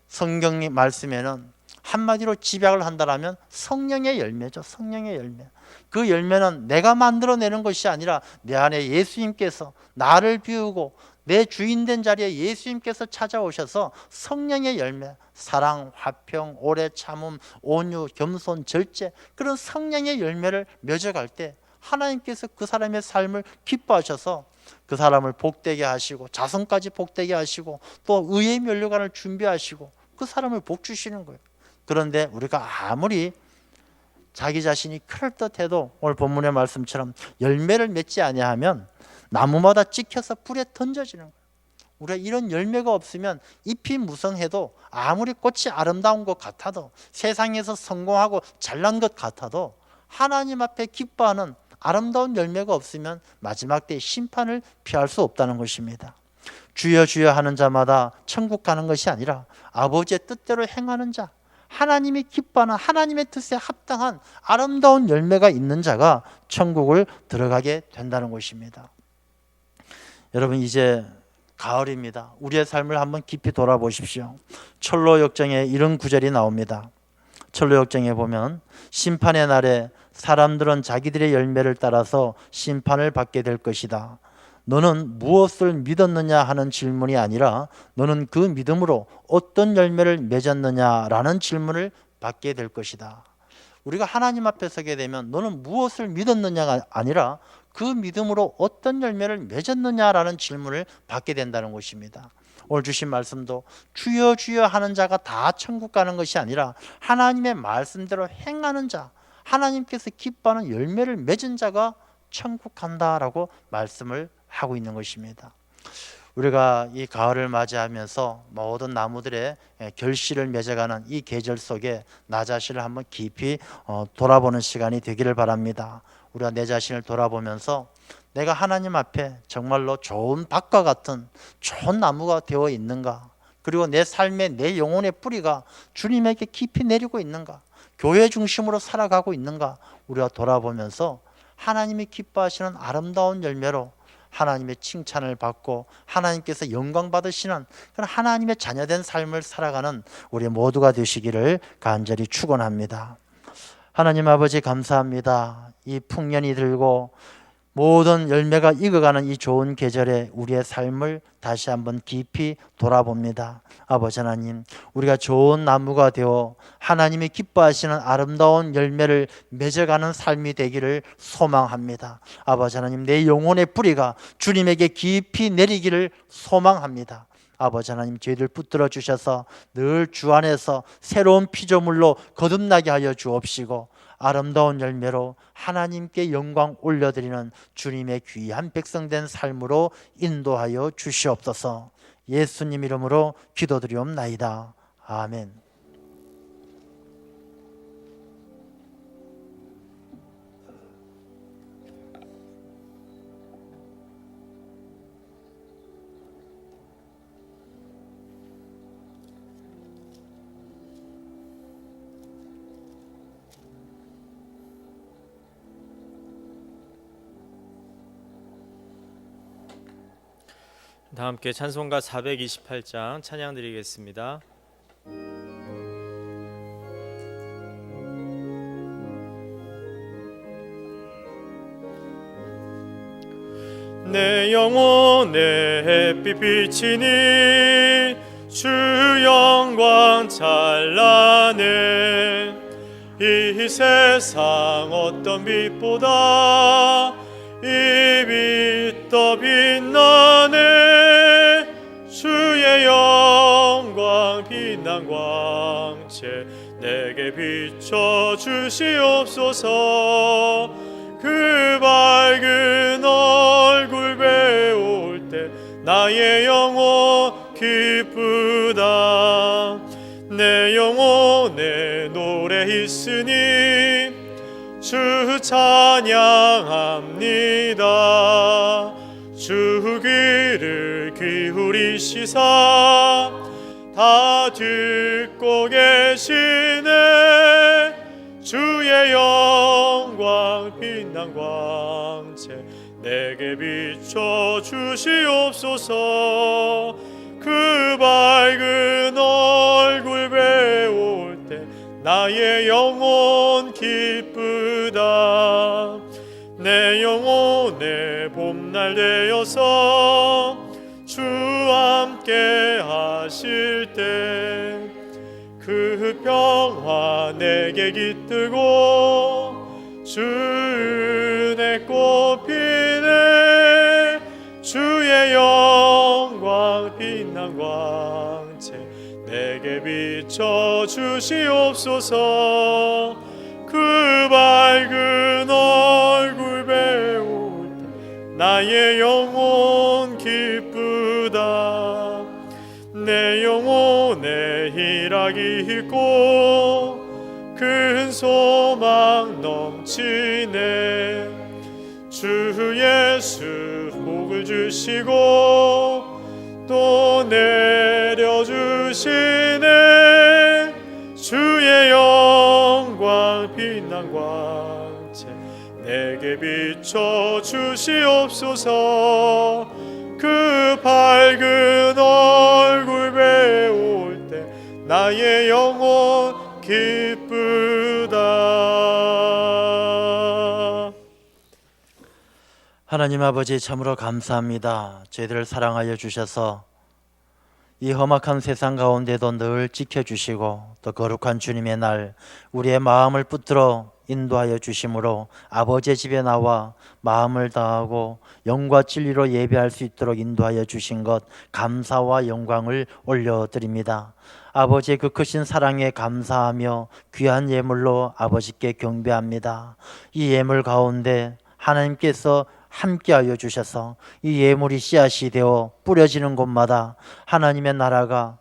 성경 말씀에는 한마디로 집약을 한다라면 성령의 열매죠. 성령의 열매. 그 열매는 내가 만들어내는 것이 아니라 내 안에 예수님께서 나를 비우고 내 주인된 자리에 예수님께서 찾아오셔서 성령의 열매, 사랑, 화평, 오래 참음, 온유, 겸손, 절제, 그런 성령의 열매를 맺어갈 때 하나님께서 그 사람의 삶을 기뻐하셔서 그 사람을 복되게 하시고 자손까지 복되게 하시고 또 의의 면류관을 준비하시고 그 사람을 복 주시는 거예요. 그런데 우리가 아무리 자기 자신이 그럴듯해도 오늘 본문의 말씀처럼 열매를 맺지 아니하면 나무마다 찍혀서 불에 던져지는 거예요. 우리가 이런 열매가 없으면 잎이 무성해도 아무리 꽃이 아름다운 것 같아도 세상에서 성공하고 잘난 것 같아도 하나님 앞에 기뻐하는 아름다운 열매가 없으면 마지막 때 심판을 피할 수 없다는 것입니다. 주여 주여 하는 자마다 천국 가는 것이 아니라 아버지의 뜻대로 행하는 자, 하나님이 기뻐하는 하나님의 뜻에 합당한 아름다운 열매가 있는 자가 천국을 들어가게 된다는 것입니다. 여러분, 이제 가을입니다. 우리의 삶을 한번 깊이 돌아보십시오. 철로 역정에 이런 구절이 나옵니다. 철로 역정에 보면 심판의 날에 사람들은 자기들의 열매를 따라서 심판을 받게 될 것이다. 너는 무엇을 믿었느냐 하는 질문이 아니라 너는 그 믿음으로 어떤 열매를 맺었느냐라는 질문을 받게 될 것이다. 우리가 하나님 앞에 서게 되면 너는 무엇을 믿었느냐가 아니라 그 믿음으로 어떤 열매를 맺었느냐라는 질문을 받게 된다는 것입니다. 오늘 주신 말씀도 주여 주여 하는 자가 다 천국 가는 것이 아니라 하나님의 말씀대로 행하는 자, 하나님께서 기뻐하는 열매를 맺은 자가 천국 간다라고 말씀을 하고 있는 것입니다. 우리가 이 가을을 맞이하면서 모든 나무들의 결실을 맺어가는 이 계절 속에 나 자신을 한번 깊이 돌아보는 시간이 되기를 바랍니다. 우리가 내 자신을 돌아보면서 내가 하나님 앞에 정말로 좋은 밭과 같은 좋은 나무가 되어 있는가, 그리고 내 삶의 내 영혼의 뿌리가 주님에게 깊이 내리고 있는가, 교회 중심으로 살아가고 있는가, 우리가 돌아보면서 하나님이 기뻐하시는 아름다운 열매로 하나님의 칭찬을 받고 하나님께서 영광 받으시는 그런 하나님의 자녀된 삶을 살아가는 우리 모두가 되시기를 간절히 축원합니다. 하나님 아버지, 감사합니다. 이 풍년이 들고 모든 열매가 익어가는 이 좋은 계절에 우리의 삶을 다시 한번 깊이 돌아봅니다. 아버지 하나님, 우리가 좋은 나무가 되어 하나님이 기뻐하시는 아름다운 열매를 맺어가는 삶이 되기를 소망합니다. 아버지 하나님, 내 영혼의 뿌리가 주님에게 깊이 내리기를 소망합니다. 아버지 하나님, 저희들 붙들어 주셔서 늘 주 안에서 새로운 피조물로 거듭나게 하여 주옵시고 아름다운 열매로 하나님께 영광 올려드리는 주님의 귀한 백성된 삶으로 인도하여 주시옵소서. 예수님 이름으로 기도드리옵나이다. 아멘. 다 함께 찬송가 428장 찬양 드리겠습니다. 내 영혼의 햇빛 비치니 주 영광 찬란해. 이 세상 어떤 빛보다 이 빛 더 빛나네. 주의 영광 빛난 광채 내게 비춰 주시옵소서. 그 밝은 얼굴 배울 때 나의 영혼 기쁘다. 내 영혼에 노래 있으니 주 찬양합니다. 주 귀를 기울이시사 다 듣고 계시네. 주의 영광 빛난 광채 내게 비춰 주시옵소서. 그 밝은 얼굴 배울 때 나의 영혼 기쁘다. 내 영혼의 봄날 되어서 주 함께 하실 때 그 평화 내게 깃들고 주 은혜 꽃피네. 주의 영광 빛난 광채 내게 비춰 주시옵소서. 그 밝은 얼굴 배울 때 나의 영혼 기쁘다. 내 영혼에 희락이 있고 큰 소망 넘치네. 주 예수 복을 주시고 또 내려주시네. 주의 영광 빛난 광채 내게 비춰 주시옵소서. 그 밝은 얼굴 배울 때 나의 영혼 기쁘다. 하나님 아버지, 참으로 감사합니다. 저희들을 사랑하여 주셔서 이 험악한 세상 가운데도 늘 지켜주시고 또 거룩한 주님의 날 우리의 마음을 붙들어 인도하여 주심으로 아버지의 집에 나와 마음을 다하고 영과 진리로 예배할 수 있도록 인도하여 주신 것 감사와 영광을 올려드립니다. 아버지의 그 크신 사랑에 감사하며 귀한 예물로 아버지께 경배합니다. 이 예물 가운데 하나님께서 함께하여 주셔서 이 예물이 씨앗이 되어 뿌려지는 곳마다 하나님의 나라가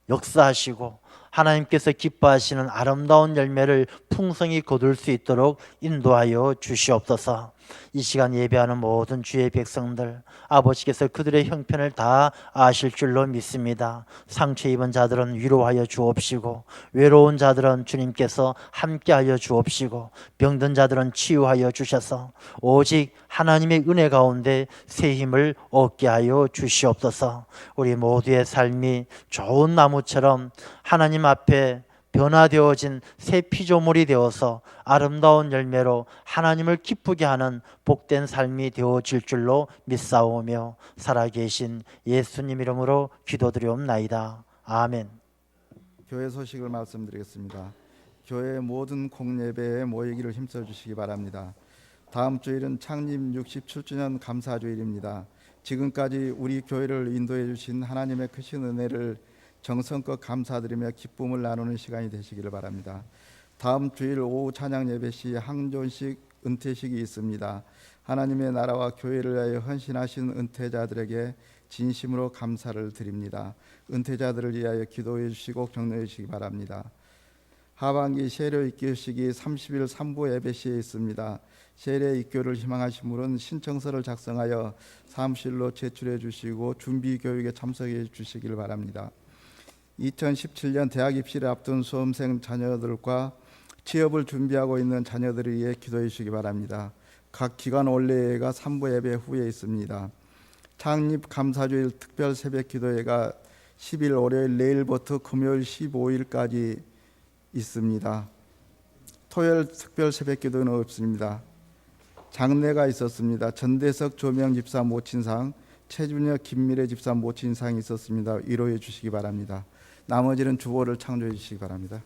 역사하시고 하나님께서 기뻐하시는 아름다운 열매를 풍성히 거둘 수 있도록 인도하여 주시옵소서. 이 시간 예배하는 모든 주의 백성들 아버지께서 그들의 형편을 다 아실 줄로 믿습니다. 상처 입은 자들은 위로하여 주옵시고 외로운 자들은 주님께서 함께하여 주옵시고 병든 자들은 치유하여 주셔서 오직 하나님의 은혜 가운데 새 힘을 얻게 하여 주시옵소서. 우리 모두의 삶이 좋은 나무처럼 하나님 앞에 변화되어진 새 피조물이 되어서 아름다운 열매로 하나님을 기쁘게 하는 복된 삶이 되어질 줄로 믿사오며 살아계신 예수님 이름으로 기도드리옵나이다. 아멘. 교회 소식을 말씀드리겠습니다. 교회 모든 공예배에 모이기를 힘써 주시기 바랍니다. 다음 주일은 창립 67주년 감사주일입니다. 지금까지 우리 교회를 인도해 주신 하나님의 크신 은혜를 정성껏 감사드리며 기쁨을 나누는 시간이 되시기를 바랍니다. 다음 주일 오후 찬양 예배 시 항존식 은퇴식이 있습니다. 하나님의 나라와 교회를 위하여 헌신하신 은퇴자들에게 진심으로 감사를 드립니다. 은퇴자들을 위하여 기도해 주시고 격려해 주시기 바랍니다. 하반기 세례 입교식이 30일 3부 예배 시에 있습니다. 세례 입교를 희망하신 분은 신청서를 작성하여 사무실로 제출해 주시고 준비 교육에 참석해 주시길 바랍니다. 2017년 대학 입시를 앞둔 수험생 자녀들과 취업을 준비하고 있는 자녀들을 위해 기도해 주시기 바랍니다. 각 기관 원래회가 3부 예배 후에 있습니다. 창립 감사주일 특별 새벽 기도회가 10일 월요일 내일부터 금요일 15일까지 있습니다. 토요일 특별 새벽 기도는 없습니다. 장례가 있었습니다. 전대석 조명 집사 모친상, 최준혁 김미래 집사 모친상이 있었습니다. 위로해 주시기 바랍니다. 나머지는 주보를 창조해 주시기 바랍니다.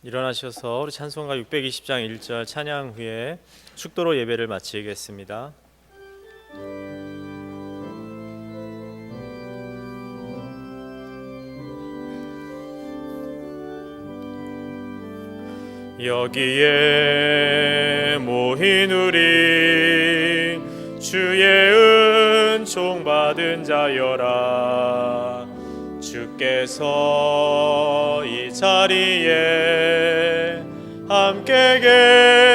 일어나셔서 우리 찬송가 620장 1절 찬양 후에 축도로 예배를 마치겠습니다. 여기에 모인 우리 주의 은총 받은 자여라. 주께서 이 자리에 함께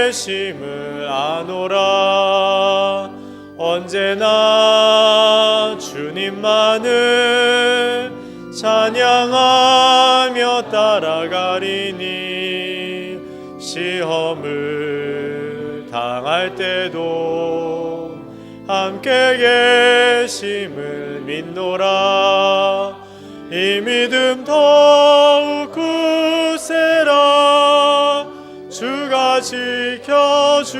계심을 아노라. 언제나 주님만을 찬양하며 따라가리니 시험을 당할 때도 함께 계심을 믿노라. 이 믿음 더욱 굳세라. 주가 지켜주신다.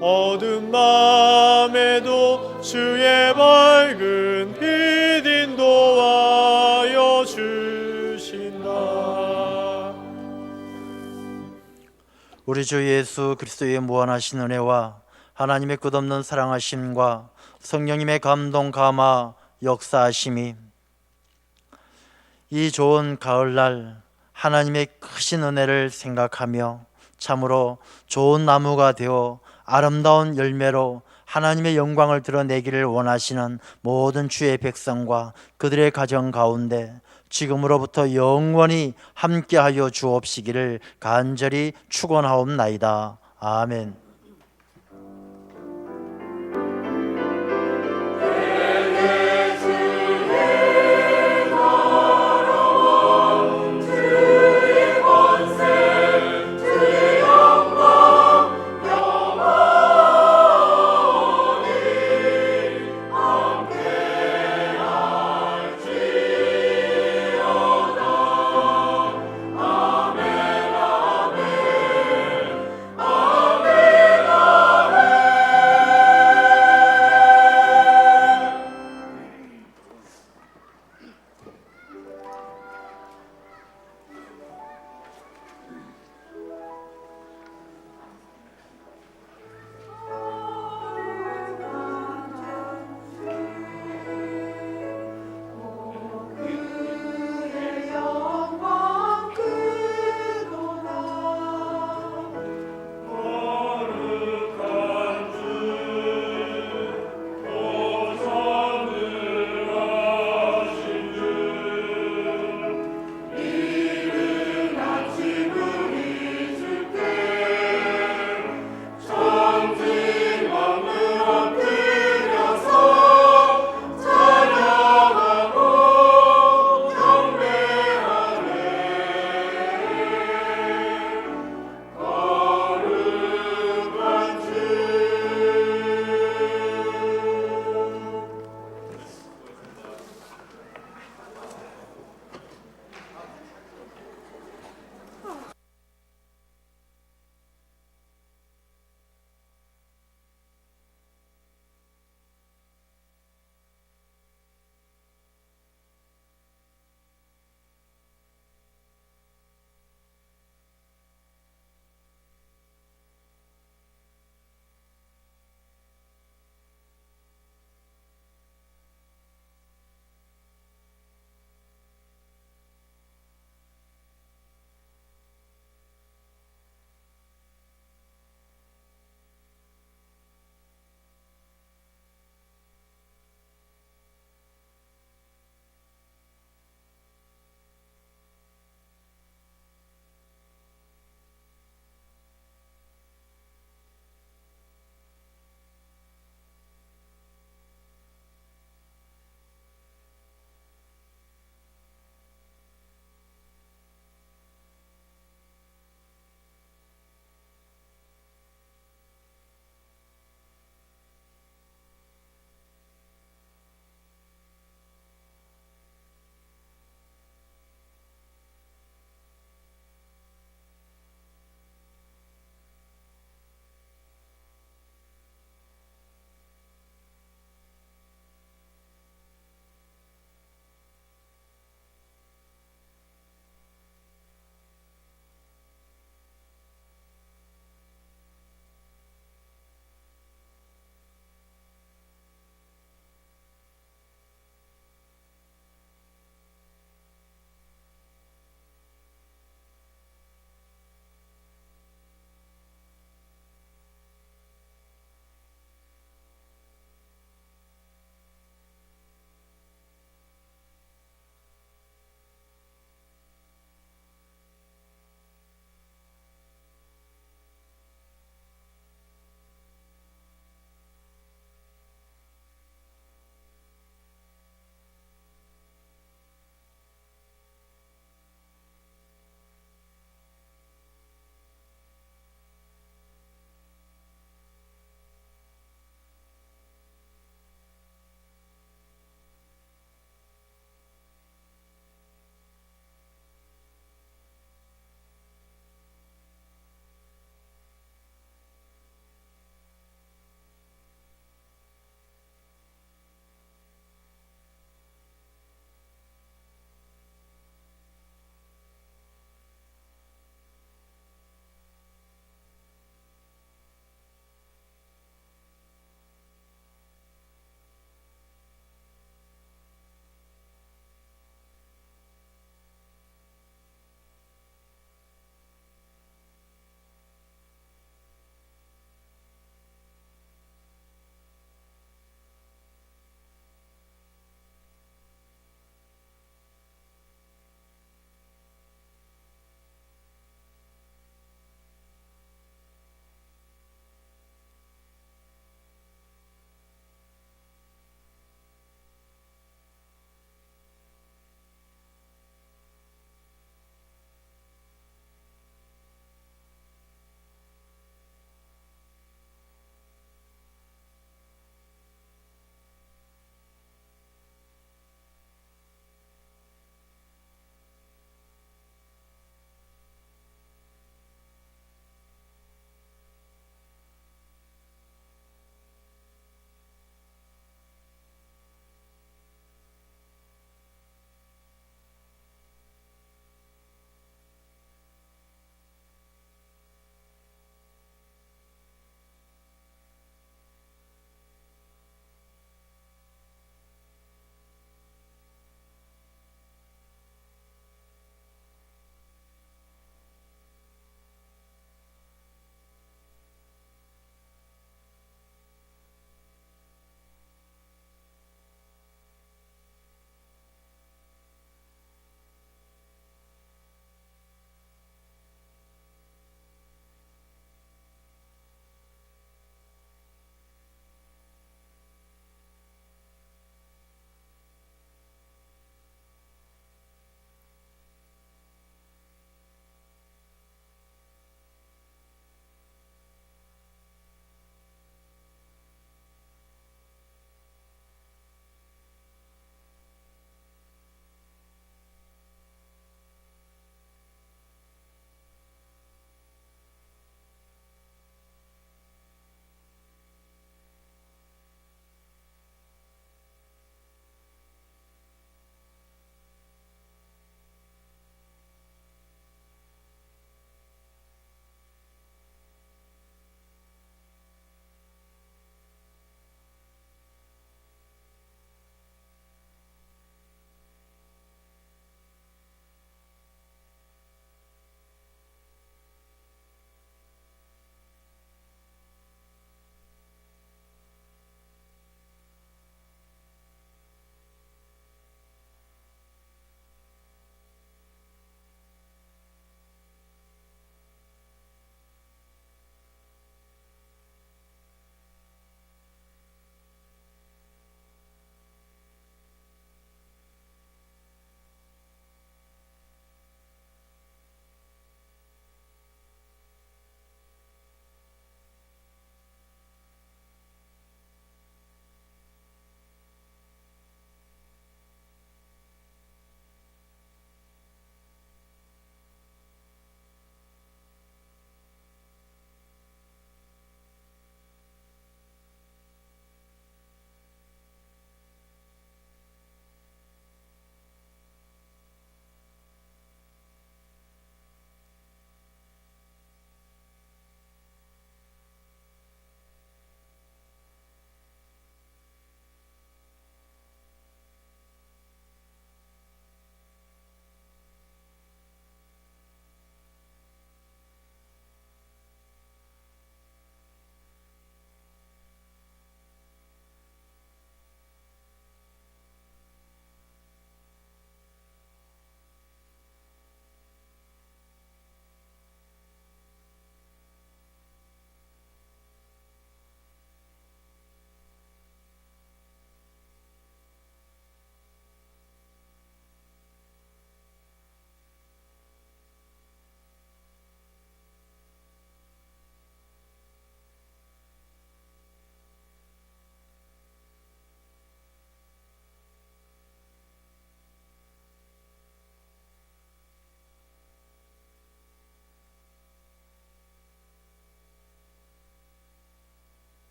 어두운 밤에도 주의 밝은 빛 인도하여 주신다. 우리 주 예수 그리스도의 무한하신 은혜와 하나님의 끝없는 사랑하심과 성령님의 감동 감화 역사하심이 이 좋은 가을날 하나님의 크신 은혜를 생각하며 참으로 좋은 나무가 되어 아름다운 열매로 하나님의 영광을 드러내기를 원하시는 모든 주의 백성과 그들의 가정 가운데 지금으로부터 영원히 함께하여 주옵시기를 간절히 축원하옵나이다. 아멘. 아멘.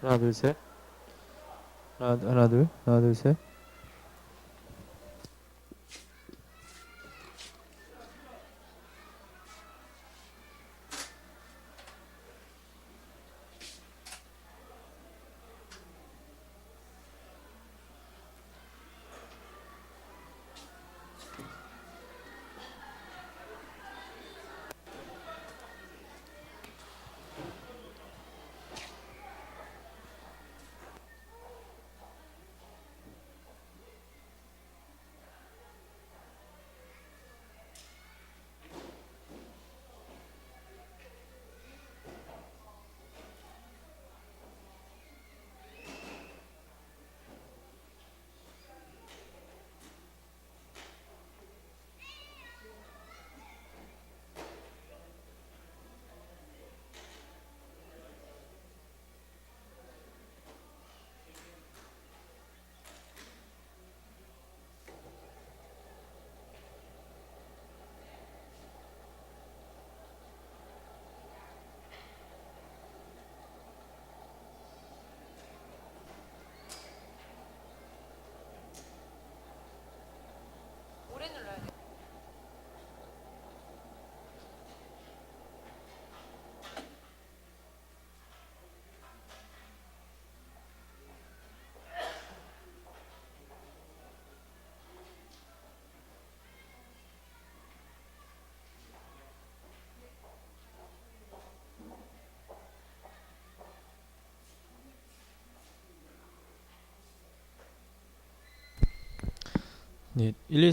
하나 둘 셋. 하나 둘 셋. 네, 1, 2